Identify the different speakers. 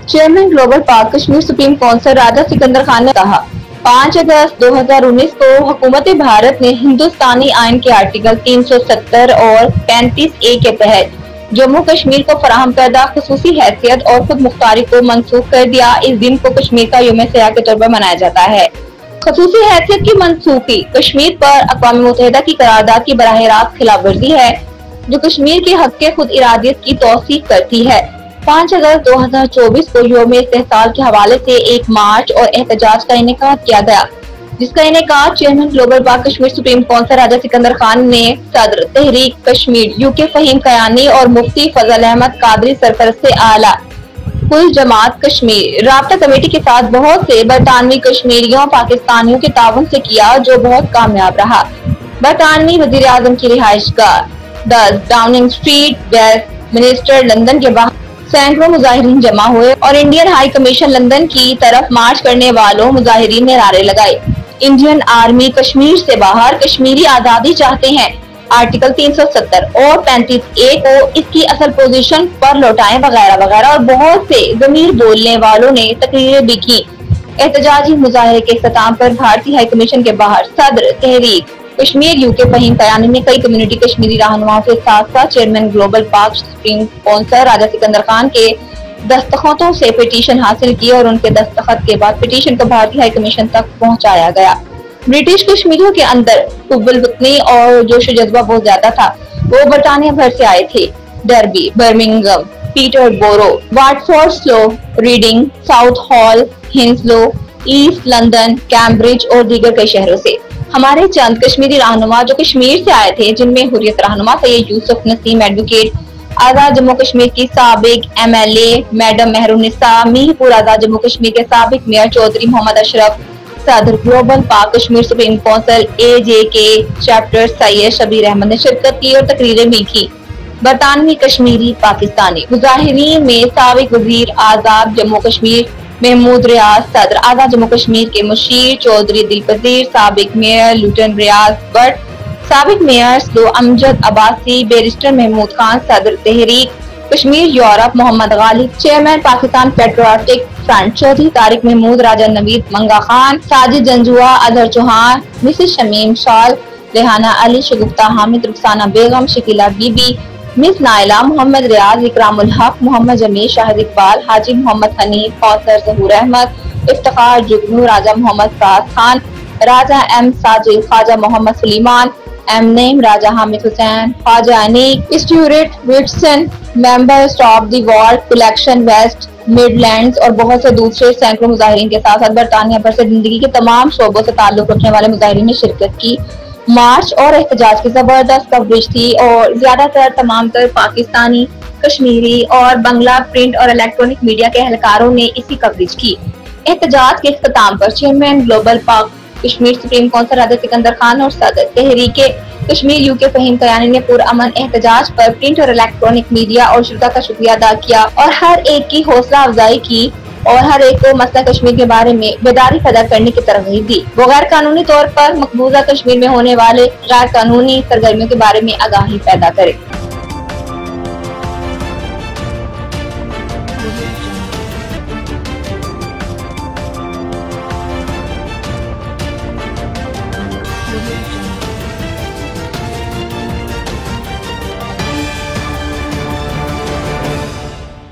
Speaker 1: Chairman global Pak Kashmir supreme council راجہ سکندر خان نے کہا 5 اگست 2019 کو حکومت بھارت نے ہندوستانی آئین کے آرٹیکل 370 اور 35A کے تحت جموں کشمیر کو فراہم کردہ خصوصی حیثیت اور خود مختاری کو منسوخ کر دیا۔ اس دن کو کشمیر کا یوم سیاح کے طور پر منایا جاتا ہے۔ خصوصی حیثیت کی منسوخی کشمیر پر اقوام متحدہ کی قرارداد کی براہ راست خلاف ورزی ہے جو کشمیر کے حق کے خود ارادیت کی توثیق کرتی ہے۔ 5 اگست 2024 کو یوم استحصال کے حوالے سے ایک مارچ اور احتجاج کا انعقاد کیا گیا جس کا انعقاد chairman global Pak Kashmir supreme council راجہ سکندر خان نے صدر تحریک کشمیر UK فہیم کیانی اور مفتی فضل احمد قادری سرپرست اعلیٰ کل جماعت کشمیر رابطہ کمیٹی کے ساتھ بہت سے برطانوی کشمیریوں پاکستانیوں کے تعاون سے کیا جو بہت کامیاب رہا۔ برطانوی وزیر اعظم کی رہائش گاہ 10 Downing Street Westminster London کے باہر سینکڑوں مظاہرین جمع ہوئے اور انڈین ہائی کمیشن لندن کی طرف مارچ کرنے والوں مظاہرین نے نعرے لگائے۔ انڈین آرمی کشمیر سے باہر، کشمیری آزادی چاہتے ہیں، آرٹیکل 370 اور 35A کو اس کی اصل پوزیشن پر لوٹائیں وغیرہ وغیرہ اور بہت سے ضمیر بولنے والوں نے تقریریں بھی کی۔ احتجاجی مظاہرے کے اختتام پر بھارتی ہائی کمیشن کے باہر صدر تحریک کشمیر UK فہیم کیانی نے کئی کمیونٹی کشمیری رہنماؤں کے ساتھ ساتھ چیئرمین گلوبل پاک سپریم کونسل راجہ سکندر خان کے دستخطوں سے پٹیشن حاصل کی اور ان کے دستخط کے بعد پٹیشن کو بھارتی ہائی کمیشن تک پہنچایا گیا۔ برٹش کشمیریوں کے اندر حب الوطنی اور جوش و جذبہ بہت زیادہ تھا۔ وہ برطانیہ بھر سے آئے تھے، Derby, Birmingham, Peterborough, Watford, Slough Reading, Southall, Hounslow, East London, Cambridge اور دیگر کئی شہروں سے۔ ہمارے چند کشمیری رہنما جو کشمیر سے آئے تھے جن میں حریت رہنما سید یوسف نسیم ایڈوکیٹ، آزاد جموں کشمیر کی سابق MLA میڈم مہر النساء، میہ پور آزاد جموں کشمیر کے سابق میئر چودھری محمد اشرف، صدر global Pak Kashmir supreme council AJK chapter Syed Shabbir Ahmed نے شرکت کی اور تقریریں بھی کی۔ برطانوی کشمیری پاکستانی مظاہرین میں سابق وزیر آزاد جموں کشمیر محمود ریاض، صدر آزاد جموں کشمیر کے مشیر چودھری دلپذیر، سابق میئر لوٹن ریاض بٹ، سابق mayor Slough Amjad Abbasi, barrister Mahmood Khan, صدر Tehreek Kashmir Europe Muhammad Ghalib, chairman Pakistan patriotic front Chaudhry Tariq Mahmood, Raja Naveed Manga Khan, Sajid Janjua, Azhar Chauhan, Mrs Shamim Shal, Rehana Ali, Shagufta Hamid, Rukhsana Begum, Shakila be be, مس نائلہ، محمد ریاض، اکرام الحق، محمد جمیل، شاہد اقبال، حاجی محمد حنیف، کوثر ظہور احمد، افتخار جگنو، راجہ محمد فراز خان، راجہ M Sajid, Khwaja Muhammad Sulaiman, M name, Raja Hamid Hussain, Khawaja Aneek, Stewart Watson, members of the ward collection West Midlands اور بہت سے دوسرے سینکڑوں مظاہرین کے ساتھ ساتھ برطانیہ بھر سے زندگی کے تمام شعبوں سے تعلق رکھنے والے مظاہرین نے شرکت کی۔ مارچ اور احتجاج کی زبردست کوریج تھی اور زیادہ تر تمام تر پاکستانی، کشمیری اور بنگلہ پرنٹ اور الیکٹرانک میڈیا کے اہلکاروں نے اسی کوریج کی۔ احتجاج کے اختتام پر chairman global Pak Kashmir supreme council راجہ سکندر خان اور صدر تحریک کشمیر UK فہیم کیانی نے پرامن احتجاج پر پرنٹ اور الیکٹرانک میڈیا اور شرکا کا شکریہ ادا کیا اور ہر ایک کی حوصلہ افزائی کی اور ہر ایک کو مسئلہ کشمیر کے بارے میں بیداری پیدا کرنے کی ترغیب دی۔ وہ غیر قانونی طور پر مقبوضہ کشمیر میں ہونے والے غیر قانونی سرگرمیوں کے بارے میں آگاہی پیدا کرے۔